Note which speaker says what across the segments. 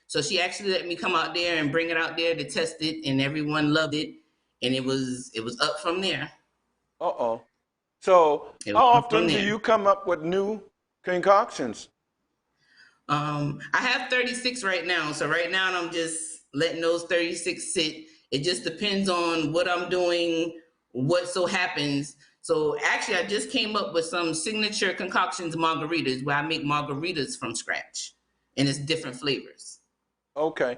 Speaker 1: So she actually let me come out there and bring it out there to test it, and everyone loved it, and it was up from there.
Speaker 2: Uh-oh. So
Speaker 1: It was
Speaker 2: how
Speaker 1: up from
Speaker 2: often do
Speaker 1: there.
Speaker 2: you come up with new concoctions?
Speaker 1: I have 36 right now, so right now I'm just letting those 36 sit. It just depends on what I'm doing, what so happens. So actually, I just came up with some signature concoctions margaritas where I make margaritas from scratch, and it's different flavors.
Speaker 2: Okay.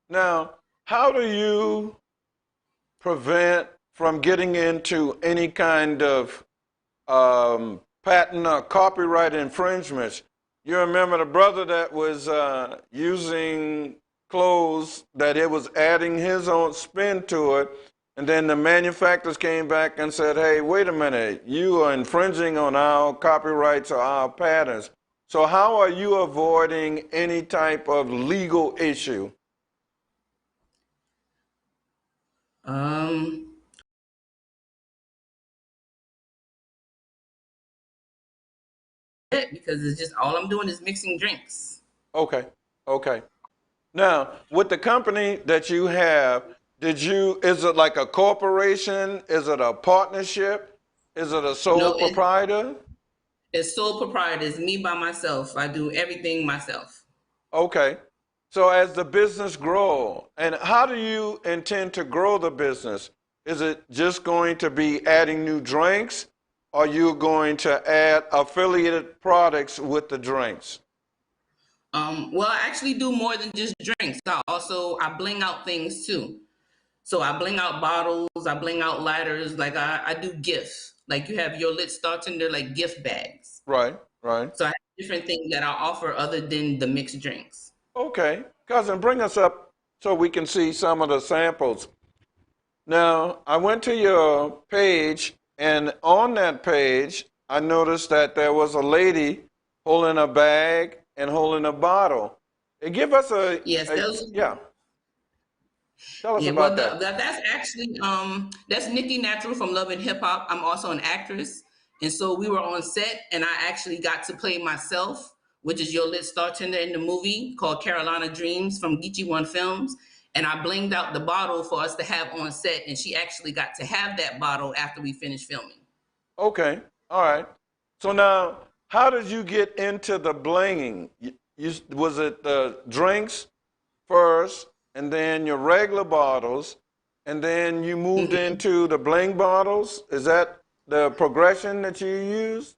Speaker 2: Now, how do you prevent from getting into any kind of patent or copyright infringements? You remember the brother that was using clothes that it was adding his own spin to it, and then the manufacturers came back and said, "Hey, wait a minute, you are infringing on our copyrights or our patents." So, how are you avoiding any type of legal issue?
Speaker 1: Um, because it's just all I'm doing is mixing drinks.
Speaker 2: Okay, okay. Now, with the company that you have, is it like a corporation? Is it a partnership? Is it a sole
Speaker 1: No,
Speaker 2: proprietor?
Speaker 1: it's sole proprietor. It's me by myself. I do everything myself.
Speaker 2: Okay. So as the business grow, and how do you intend to grow the business? Is it just going to be adding new drinks? Or are you going to add affiliated products with the drinks?
Speaker 1: Well, I actually do more than just drinks. I bling out things too. So I bling out bottles, I bling out lighters, like I do gifts. Like you have your lit starts and they're like gift bags.
Speaker 2: Right, right.
Speaker 1: So I have different things that I offer other than the mixed drinks.
Speaker 2: Okay. Cousin, bring us up so we can see some of the samples. Now, I went to your page, and on that page, I noticed that there was a lady holding a bag and holding a bottle. Give us
Speaker 1: Yes, those.
Speaker 2: yeah, tell us
Speaker 1: Yeah, well,
Speaker 2: about that.
Speaker 1: that's actually that's Nikki Natural from Love and Hip Hop. I'm also an actress, and so we were on set, and I actually got to play myself, which is your lit star tender in the movie called Carolina Dreams from Geechee One Films, and I blinged out the bottle for us to have on set, and she actually got to have that bottle after we finished filming.
Speaker 2: Okay, all right. So now, how did you get into the blinging? Was it the drinks first, and then your regular bottles, and then you moved
Speaker 1: Mhm.
Speaker 2: into the bling bottles? Is that the progression that you used?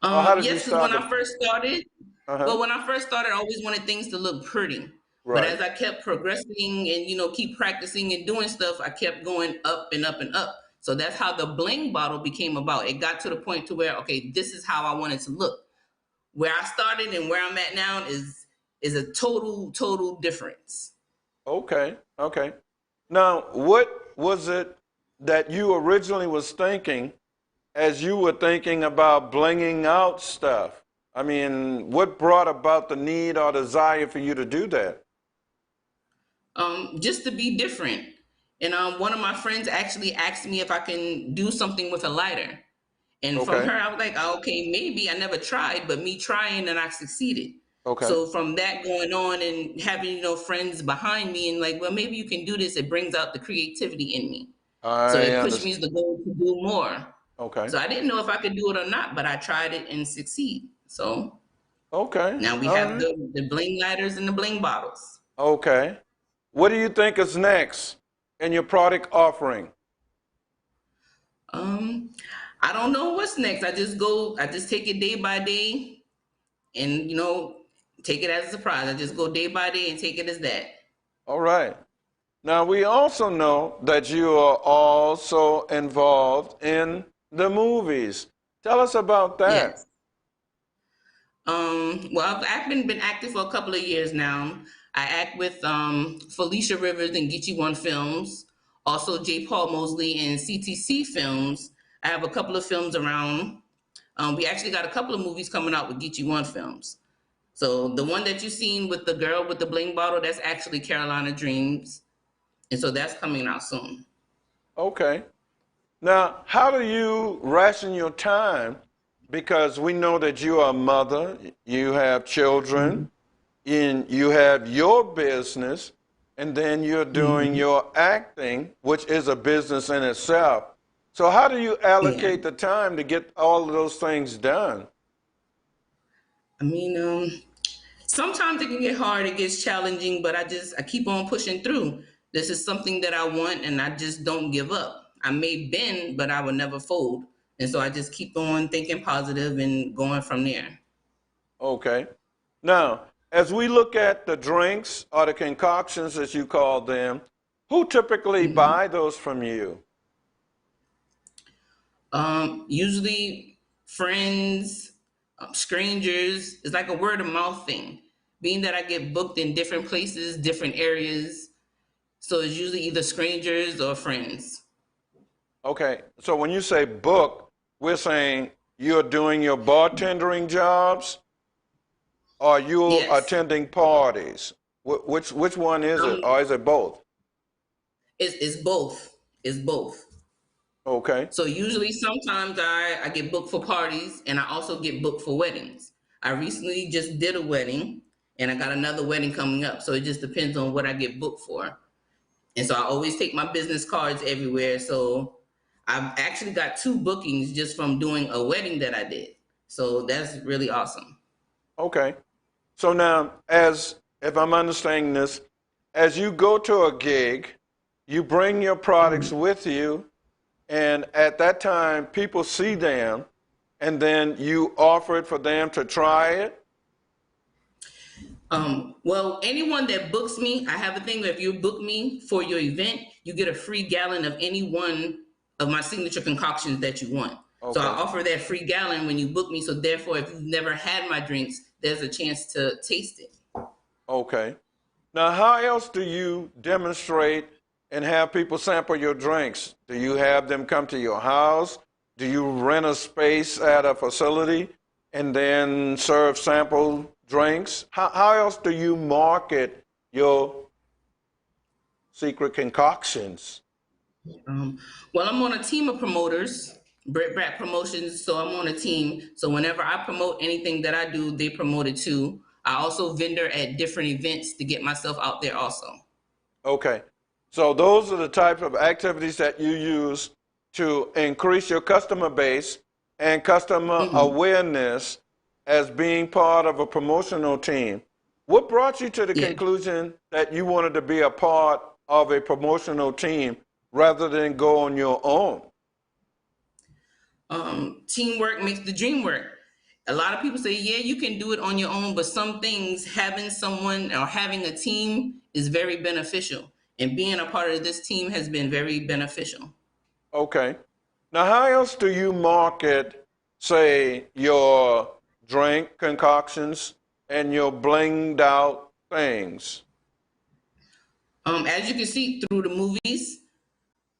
Speaker 2: Or how did you
Speaker 1: Yes, because
Speaker 2: start
Speaker 1: when
Speaker 2: the?
Speaker 1: I first started,
Speaker 2: Uh-huh.
Speaker 1: well, when I first started, I always wanted things to look pretty. But
Speaker 2: Right.
Speaker 1: as I kept progressing and keep practicing and doing stuff, I kept going up and up and up. So that's how the bling bottle became about. It got to the point to where, okay, this is how I wanted to look. Where I started and where I'm at now is a total difference.
Speaker 2: Okay. Okay. Now, what was it that you originally was thinking as you were thinking about blinging out stuff? I mean, what brought about the need or desire for you to do that?
Speaker 1: Just to be different. And one of my friends actually asked me if I can do something with a lighter. And from
Speaker 2: Okay.
Speaker 1: her, I was like, "Oh, okay, maybe I never tried, but me trying and I succeeded."
Speaker 2: Okay.
Speaker 1: So from that going on and having, friends behind me and like, well, maybe you can do this. It brings out the creativity in me. So
Speaker 2: I
Speaker 1: it pushed me
Speaker 2: understand.
Speaker 1: to go to do more.
Speaker 2: Okay.
Speaker 1: So I didn't know if I could do it or not, but I tried it and succeed. So
Speaker 2: Okay.
Speaker 1: now we
Speaker 2: All
Speaker 1: have
Speaker 2: right.
Speaker 1: the bling lighters and the bling bottles.
Speaker 2: Okay. What do you think is next in your product offering?
Speaker 1: Um, I don't know what's next. I just take it day by day and take it as a surprise. I just go day by day and take it as that.
Speaker 2: All right. Now, we also know that you are also involved in the movies. Tell us about that.
Speaker 1: Yes. Well, I've been active for a couple of years now. I act with Felicia Rivers in Geechee One Films, also J. Paul Mosley in CTC Films. I have a couple of films around. We actually got a couple of movies coming out with Geechee One Films. So the one that you've seen with the girl with the bling bottle, that's actually Carolina Dreams, and so that's coming out soon.
Speaker 2: Okay. Now, how do you ration your time? Because we know that you are a mother, you have children, you have your business, and then you're doing
Speaker 1: Hmm.
Speaker 2: your acting, which is a business in itself. So how do you
Speaker 1: Yeah.
Speaker 2: allocate the time to get all of those things done?
Speaker 1: I mean, sometimes it can get hard, it gets challenging, but I keep on pushing through. This is something that I want, and I just don't give up. I may bend, but I will never fold. And so I just keep on thinking positive and going from there.
Speaker 2: Okay. Now, as we look at the drinks or the concoctions, as you call them, who typically
Speaker 1: Hmm.
Speaker 2: buy those from you?
Speaker 1: Usually friends, strangers. It's like a word of mouth thing. Being that I get booked in different places, different areas, so it's usually either strangers or friends.
Speaker 2: Okay. So when you say book, we're saying you're doing your bartendering jobs or you're
Speaker 1: Yes.
Speaker 2: attending parties. Which one is it,
Speaker 1: Um,
Speaker 2: or is it both?
Speaker 1: it's both. It's both.
Speaker 2: Okay.
Speaker 1: So usually sometimes I get booked for parties and I also get booked for weddings. I recently just did a wedding and I got another wedding coming up. So it just depends on what I get booked for. And so I always take my business cards everywhere. So I've actually got two bookings just from doing a wedding that I did. So that's really awesome.
Speaker 2: Okay. So now, as if I'm understanding this, as you go to a gig, you bring your products
Speaker 1: Mhm.
Speaker 2: with you, and at that time, people see them, and then you offer it for them to try it.
Speaker 1: Well, anyone that books me, I have a thing where if you book me for your event, you get a free gallon of any one of my signature concoctions that you want. So I
Speaker 2: Okay.
Speaker 1: offer that free gallon when you book me. So therefore, if you've never had my drinks, there's a chance to taste it.
Speaker 2: Okay. Now, how else do you demonstrate and have people sample your drinks? Do you have them come to your house? Do you rent a space at a facility and then serve sample drinks? How else do you market your secret concoctions?
Speaker 1: Um, well, I'm on a team of promoters, Brit Brat Promotions. So I'm on a team. So whenever I promote anything that I do, they promote it too. I also vendor at different events to get myself out there also.
Speaker 2: Okay. So those are the types of activities that you use to increase your customer base and customer
Speaker 1: Hmm.
Speaker 2: awareness as being part of a promotional team. What brought you to the
Speaker 1: Yeah.
Speaker 2: conclusion that you wanted to be a part of a promotional team rather than go on your own?
Speaker 1: Teamwork makes the dream work. A lot of people say, yeah, you can do it on your own, but some things, having someone or having a team is very beneficial. And being a part of this team has been very beneficial.
Speaker 2: Okay. Now, how else do you market, say, your drink concoctions and your blinged out things?
Speaker 1: As you can see through the movies,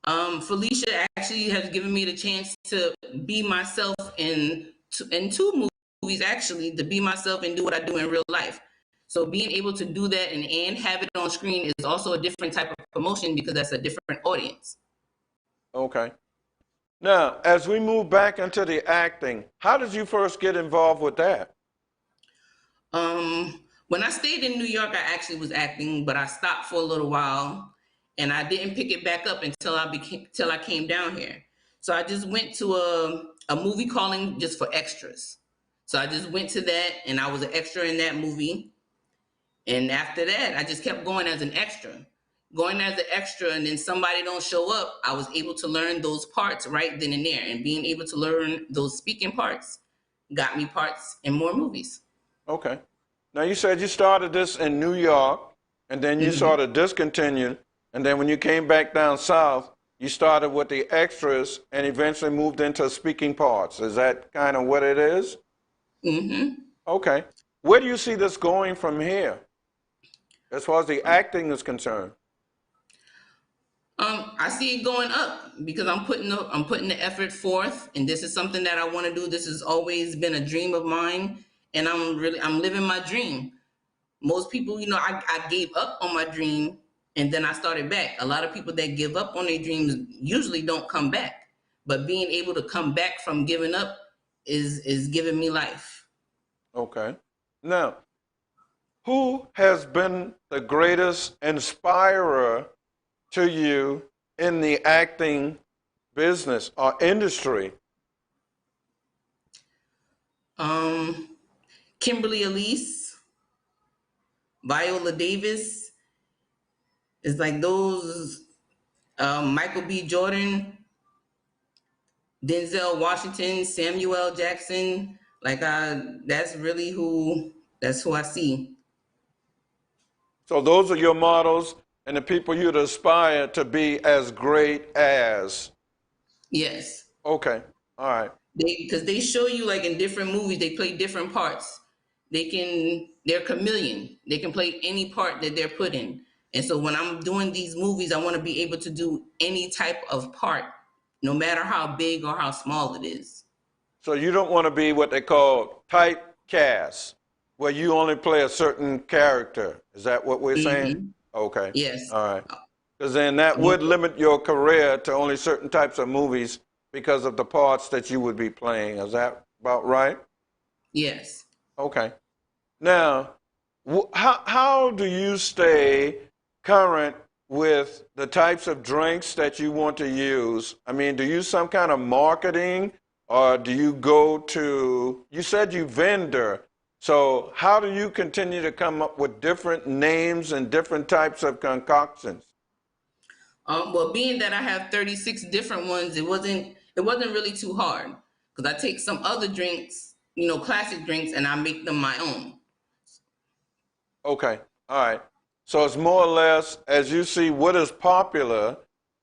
Speaker 1: Felicia actually has given me the chance to be myself in two movies, actually, to be myself and do what I do in real life. So being able to do that and have it on screen is also a different type of promotion because that's a different audience.
Speaker 2: Okay. Now, as we move back into the acting, how did you first get involved with that?
Speaker 1: When I stayed in New York, I actually was acting, but I stopped for a little while, and I didn't pick it back up until I came down here. So I just went to a movie calling just for extras. So I just went to that, and I was an extra in that movie. And after that, I just kept going as an extra, going as an extra, and then somebody don't show up. I was able to learn those parts right then and there, and being able to learn those speaking parts got me parts in more movies.
Speaker 2: Okay. Now, you said you started this in New York, and then you sort
Speaker 1: Hmm.
Speaker 2: of discontinued, and then when you came back down south, you started with the extras and eventually moved into speaking parts. Is that kind of what it is?
Speaker 1: Hmm.
Speaker 2: Okay. Where do you see this going from here as far as the acting is concerned?
Speaker 1: I see it going up because I'm putting the effort forth, and this is something that I want to do. This has always been a dream of mine, and I'm living my dream. Most people, I gave up on my dream, and then I started back. A lot of people that give up on their dreams usually don't come back, but being able to come back from giving up is giving me life.
Speaker 2: Okay. Now, who has been the greatest inspirer to you in the acting business or industry?
Speaker 1: Um, Kimberly Elise, Viola Davis, is like those. Michael B. Jordan, Denzel Washington, Samuel Jackson. Like that's really that's who I see.
Speaker 2: So those are your models and the people you'd aspire to be as great as.
Speaker 1: Yes.
Speaker 2: Okay. All right.
Speaker 1: Because they show you like in different movies, they play different parts. They're chameleon. They can play any part that they're put in. And so when I'm doing these movies, I want to be able to do any type of part, no matter how big or how small it is.
Speaker 2: So you don't want to be what they call typecast, where you only play a certain character. Is that what we're saying?
Speaker 1: Hmm.
Speaker 2: Okay.
Speaker 1: Yes.
Speaker 2: All right. Because then that
Speaker 1: I want
Speaker 2: would limit your career to only certain types of movies because of the parts that you would be playing. Is that about right?
Speaker 1: yes.
Speaker 2: Okay. Now, how do you stay current with the types of drinks that you want to use? I mean, do you use some kind of marketing or do you go to, you said you vendor. So how do you continue to come up with different names and different types of concoctions?
Speaker 1: Well, being that I have 36 different ones, it wasn't really too hard because I take some other drinks, classic drinks, and I make them my own.
Speaker 2: Okay. All right. So it's more or less as you see what is popular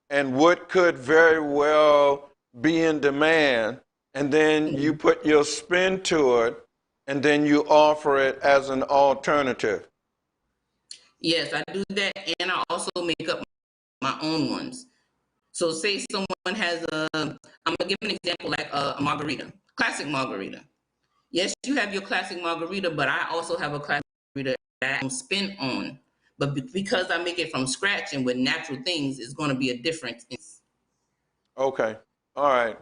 Speaker 2: and what could very well be in demand, and then you
Speaker 1: Mhm.
Speaker 2: put your spin to it, and then you offer it as an alternative.
Speaker 1: Yes, I do that, and I also make up my own ones. So, say someone has I'm gonna give an example like a margarita, classic margarita. Yes, you have your classic margarita, but I also have a classic margarita that I'm spin on. But because I make it from scratch and with natural things, it's going to be a difference.
Speaker 2: Okay. All right.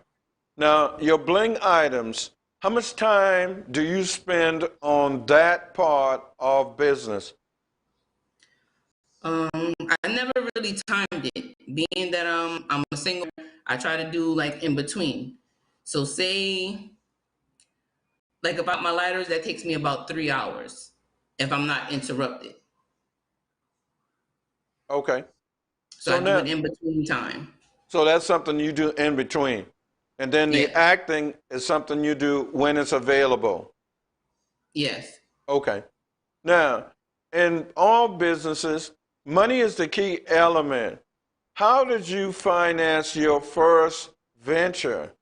Speaker 2: Now, your bling items, how much time do you spend on that part of business?
Speaker 1: I never really timed it, being that I'm a single. I try to do like in between. So say like about my lighters, that takes me about 3 hours if I'm not interrupted.
Speaker 2: Okay.
Speaker 1: So
Speaker 2: So
Speaker 1: I do
Speaker 2: now,
Speaker 1: it in between time.
Speaker 2: so that's something you do in between. And then the
Speaker 1: Yes,
Speaker 2: acting is something you do when it's available.
Speaker 1: yes.
Speaker 2: Okay. Now, in all businesses, money is the key element. How did you finance your first venture?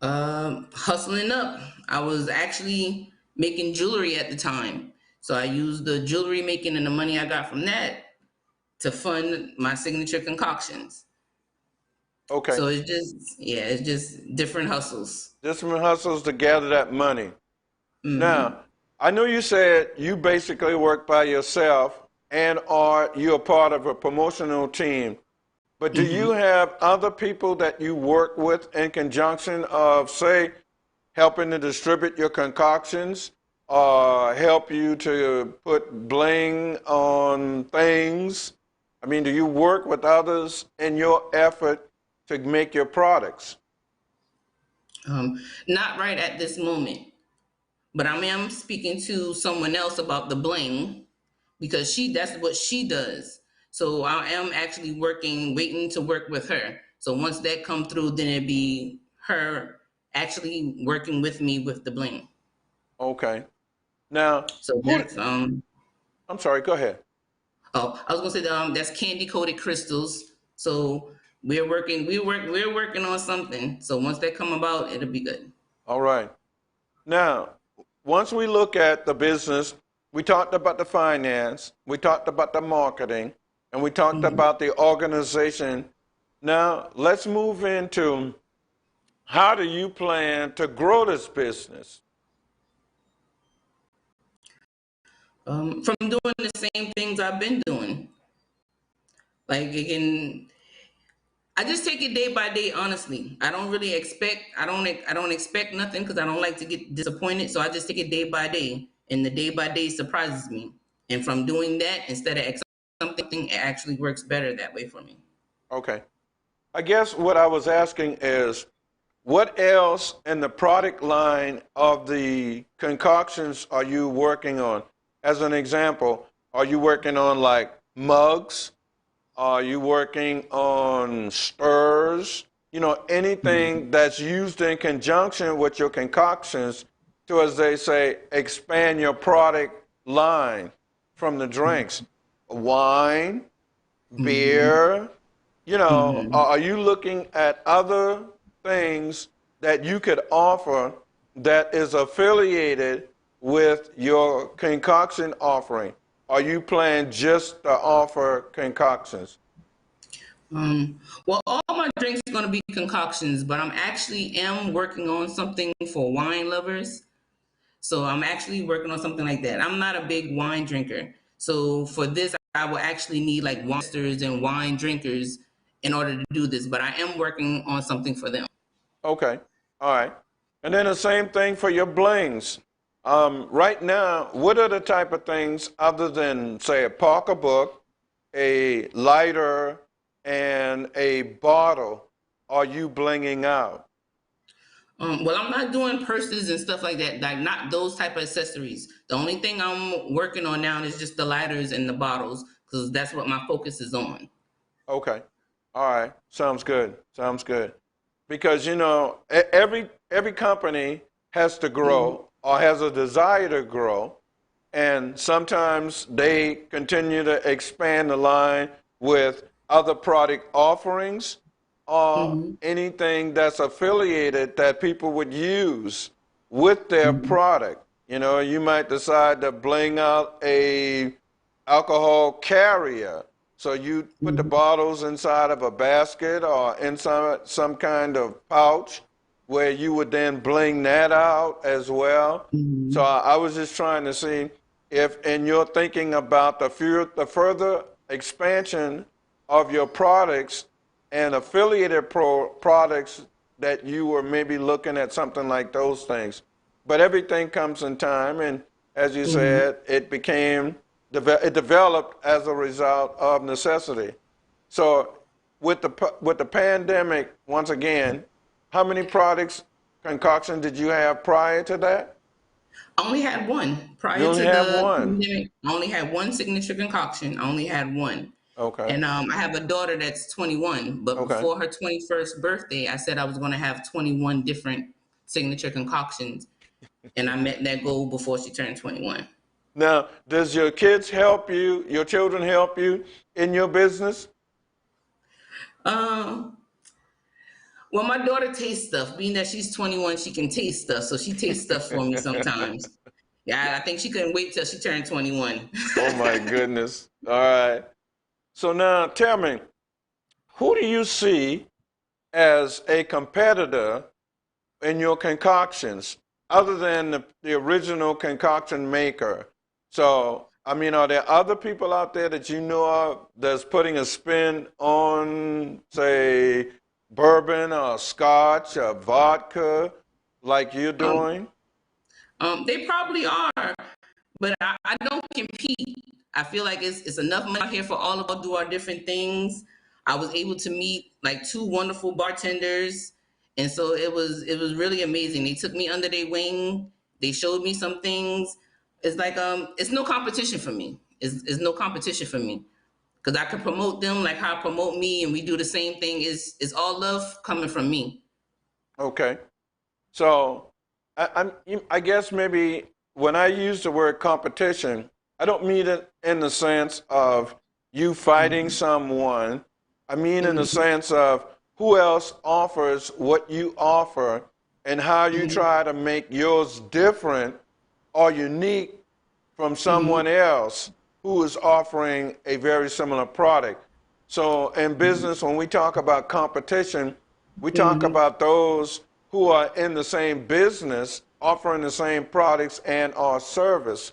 Speaker 1: Um, Hustling up. I was actually making jewelry at the time, so I used the jewelry making and the money I got from that to fund my signature concoctions.
Speaker 2: Okay.
Speaker 1: So it's just different hustles.
Speaker 2: Just some hustles to gather that money.
Speaker 1: Hmm.
Speaker 2: Now, I know you said you basically work by yourself and are you a part of a promotional team. But do you
Speaker 1: Hmm.
Speaker 2: have other people that you work with in conjunction of, say, helping to distribute your concoctions or help you to put bling on things? I mean, do you work with others in your effort to make your products?
Speaker 1: Not right at this moment, but I am speaking to someone else about the bling because that's what she does. So I am actually waiting to work with her. So once that come through, then it'd be her actually working with me with the bling.
Speaker 2: Okay. Now,
Speaker 1: So
Speaker 2: who, I'm sorry, go ahead.
Speaker 1: I was gonna say that's candy coated crystals. So we're working on something. So once that come about, it'll be good.
Speaker 2: All right. Now, once we look at the business, we talked about the finance, we talked about the marketing, and we talked
Speaker 1: Mhm.
Speaker 2: about the organization. Now, let's move into how do you plan to grow this business?
Speaker 1: From doing the same things I've been doing. Like again, I just take it day by day. Honestly, I don't really expect. I don't expect nothing because I don't like to get disappointed. So I just take it day by day, and the day by day surprises me. And from doing that, instead of something, it actually works better that way for me.
Speaker 2: Okay. I guess what I was asking is, what else in the product line of the concoctions are you working on? As an example, are you working on like mugs? Are you working on stirs? You know, anything that's used in conjunction with your concoctions to, as they say, expand your product line from the drinks. Wine,
Speaker 1: Mm-hmm.
Speaker 2: beer, you know,
Speaker 1: Mm-hmm.
Speaker 2: are you looking at other things that you could offer that is affiliated with your concoction offering? Are you planning just to offer concoctions?
Speaker 1: Well, all my drinks are going to be concoctions, but I'm actually am working on something for wine lovers. So I'm actually working on something like that. I'm not a big wine drinker. So for this, I will actually need like wine testers and wine drinkers in order to do this, but I am working on something for them.
Speaker 2: Okay. All right. And then the same thing for your blings. Right now, what are the type of things other than, say, a pocketbook, a lighter, and a bottle are you blinging out?
Speaker 1: Well, I'm not doing purses and stuff like that, like not those type of accessories. The only thing I'm working on now is just the lighters and the bottles because that's what my focus is on.
Speaker 2: Okay. All right. Sounds good. Sounds good. Because you know, every company has to
Speaker 1: Mhm.
Speaker 2: grow or has a desire to grow, and sometimes they continue to expand the line with other product offerings or
Speaker 1: Mhm.
Speaker 2: anything that's affiliated that people would use with their
Speaker 1: Mhm.
Speaker 2: product. You know, you might decide to bling out a alcohol carrier. So you put the
Speaker 1: Mhm.
Speaker 2: bottles inside of a basket or inside some kind of pouch where you would then bling that out as well. So
Speaker 1: Mhm.
Speaker 2: I was just trying to see if in your thinking about the further expansion of your products and affiliated products that you were maybe looking at something like those things. But everything comes in time, and as you
Speaker 1: Mhm.
Speaker 2: said, it developed as a result of necessity. So with the pandemic, once again, how many products concoction did you have prior to that?
Speaker 1: I only had one
Speaker 2: You
Speaker 1: prior
Speaker 2: only
Speaker 1: to
Speaker 2: have
Speaker 1: the
Speaker 2: one.
Speaker 1: pandemic. I only had one signature concoction. I only had one.
Speaker 2: Okay.
Speaker 1: And I have a daughter that's 21, but
Speaker 2: Okay.
Speaker 1: before her 21st birthday, I said I was going to have 21 different signature concoctions. And I met that goal before she turned 21.
Speaker 2: Now, does your kids help you, your children help you in your business?
Speaker 1: Um, well, my daughter tastes stuff. Being that she's 21, she can taste stuff. So she tastes stuff for me sometimes. Yeah, I think she couldn't wait till she turned 21.
Speaker 2: Oh my goodness. All right. So now tell me, who do you see as a competitor in your concoctions other than the original concoction maker? So, I mean, are there other people out there that you know of that's putting a spin on, say, bourbon or scotch or vodka like you're
Speaker 1: um,
Speaker 2: doing?
Speaker 1: they probably are, but I don't compete. I feel like it's enough money out here for all of us to do our different things. I was able to meet like two wonderful bartenders, and so it was really amazing. They took me under their wing. They showed me some things. It's like it's no competition for me. It's no competition for me because I can promote them like how I promote me, and we do the same thing. It's all love coming from me.
Speaker 2: Okay. So I guess maybe when I use the word competition, I don't mean it in the sense of you fighting
Speaker 1: Mm-hmm.
Speaker 2: someone. I mean in the
Speaker 1: Mm-hmm.
Speaker 2: sense of who else offers what you offer and how you try to make yours different or unique from
Speaker 1: Mm-hmm.
Speaker 2: someone else who is offering a very similar product. So in business, when we talk about competition, we talk
Speaker 1: Mm-hmm.
Speaker 2: about those who are in the same business offering the same products and or service.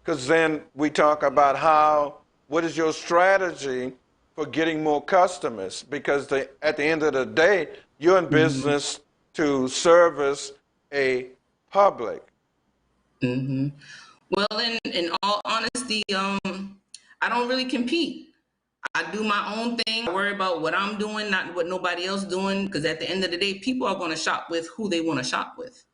Speaker 2: Because then we talk about what is your strategy for getting more customers because at the end of the day, you're in
Speaker 1: Mm-hmm.
Speaker 2: business to service a public.
Speaker 1: Mm-hmm. Well, in all honesty, I don't really compete. I do my own thing. I worry about what I'm doing, not what nobody else doing. Because at the end of the day, people are going to shop with who they want to shop with.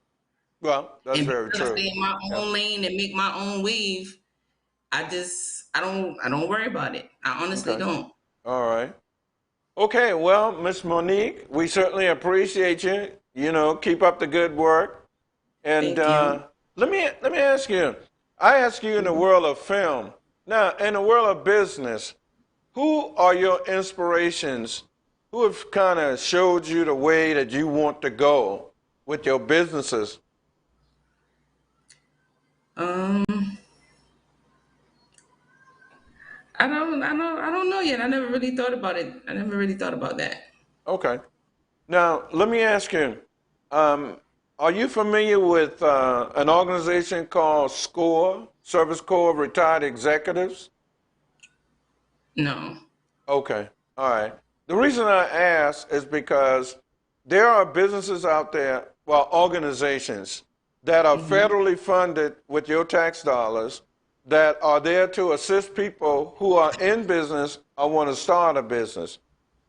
Speaker 2: Well, that's
Speaker 1: And
Speaker 2: very
Speaker 1: because I
Speaker 2: true.
Speaker 1: stay in my
Speaker 2: Yep.
Speaker 1: own lane and make my own wave, I don't worry about it. I honestly
Speaker 2: Okay.
Speaker 1: don't.
Speaker 2: All right. Okay. Well, Miss Monique, we certainly appreciate you. You know, keep up the good work. And
Speaker 1: Thank you.
Speaker 2: let me ask you. I ask you in the world of film. Now, in the world of business, who are your inspirations? Who have kind of showed you the way that you want to go with your businesses?
Speaker 1: Um, I don't know yet. I never really thought about it. I never really thought about that.
Speaker 2: Okay. Now, let me ask you, um, are you familiar with an organization called SCORE, Service Corps of Retired Executives?
Speaker 1: No.
Speaker 2: Okay, all right. The reason I ask is because there are businesses out there, well, organizations that are
Speaker 1: Mm-hmm.
Speaker 2: federally funded with your tax dollars that are there to assist people who are in business or want to start a business.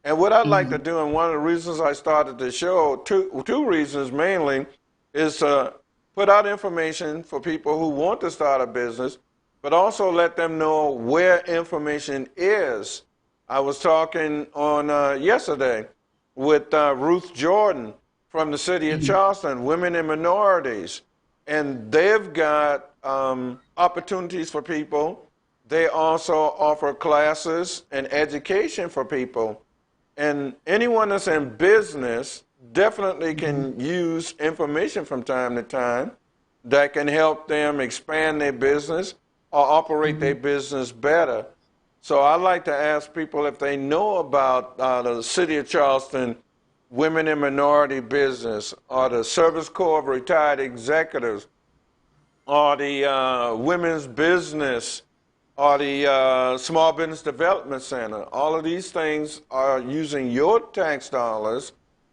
Speaker 2: And what I'd like to
Speaker 1: Mm-hmm.
Speaker 2: do, and one of the reasons I started the show, two reasons mainly, is to put out information for people who want to start a business, but also let them know where information is. I was talking on yesterday with Ruth Jordan from the city of
Speaker 1: Mm-hmm.
Speaker 2: Charleston, Women and Minorities, and they've got opportunities for people. They also offer classes and education for people. And anyone that's in business definitely
Speaker 1: Mm-hmm.
Speaker 2: can use information from time to time that can help them expand their business or operate
Speaker 1: Mm-hmm.
Speaker 2: their business better. So I like to ask people if they know about the City of Charleston Women in Minority Business or the Service Corps of Retired Executives or the Women's Business or the Small Business Development Center. All of these things are using your tax dollars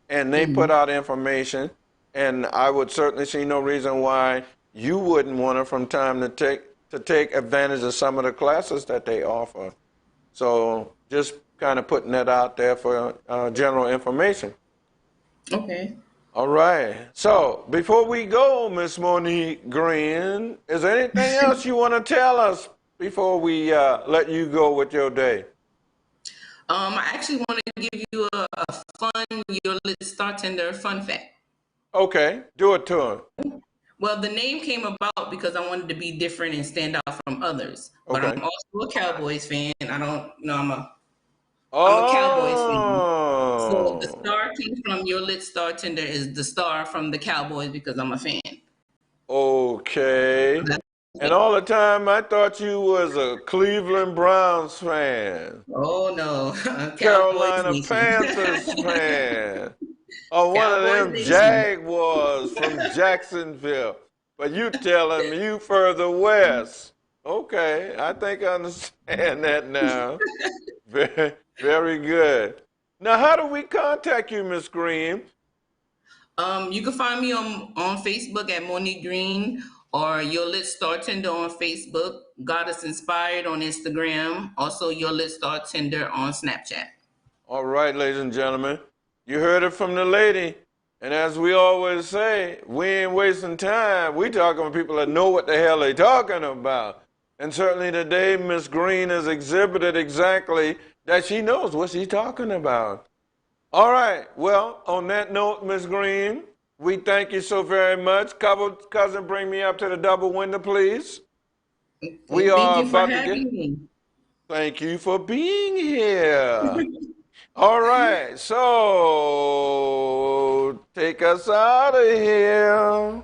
Speaker 2: and they put
Speaker 1: Mm-hmm.
Speaker 2: out information. And I would certainly see no reason why you wouldn't want to from time to take advantage of some of the classes that they offer. So just kind of putting that out there for general information.
Speaker 1: Okay.
Speaker 2: All right. So before we go, Miss Monique Green, is there anything else you want to tell us before we let you go with your day?
Speaker 1: I actually want to give you a fun Your Lit Startender fun fact.
Speaker 2: Okay, do it to him.
Speaker 1: Well, the name came about because I wanted to be different and stand out from others. But I'm
Speaker 2: Okay.
Speaker 1: also a Cowboys fan. I don't, you know, I'm a Cowboys fan. So the
Speaker 2: Oh,
Speaker 1: star came from Your Lit Startender is the star from the Cowboys because I'm a fan.
Speaker 2: okay.
Speaker 1: That's
Speaker 2: And all the time I thought you was a Cleveland Browns fan,
Speaker 1: Oh no, Cowboys
Speaker 2: Carolina
Speaker 1: Nation.
Speaker 2: Panthers fan, or one of
Speaker 1: Cowboys
Speaker 2: them
Speaker 1: Nation.
Speaker 2: Jaguars from Jacksonville. But you telling me you further west. Okay, I think I understand that now. Very, very good. Now, how do we contact you, Miss Green?
Speaker 1: You can find me on Facebook at Monique Green or Your Lit Star Tender on Facebook, Goddess Inspired on Instagram, also Your Lit Star Tender on Snapchat.
Speaker 2: All right, ladies and gentlemen, you heard it from the lady. And as we always say, we ain't wasting time. We talking to people that know what the hell they talking about. And certainly today, Miss Green has exhibited exactly that she knows what she's talking about. All right. Well, on that note, Miss Green, we thank you so very much. Cousin, bring me up to the double window, please. We
Speaker 1: Okay, thank
Speaker 2: are
Speaker 1: you for
Speaker 2: about to get.
Speaker 1: having me.
Speaker 2: Thank you for being here. All right. So take us out of here.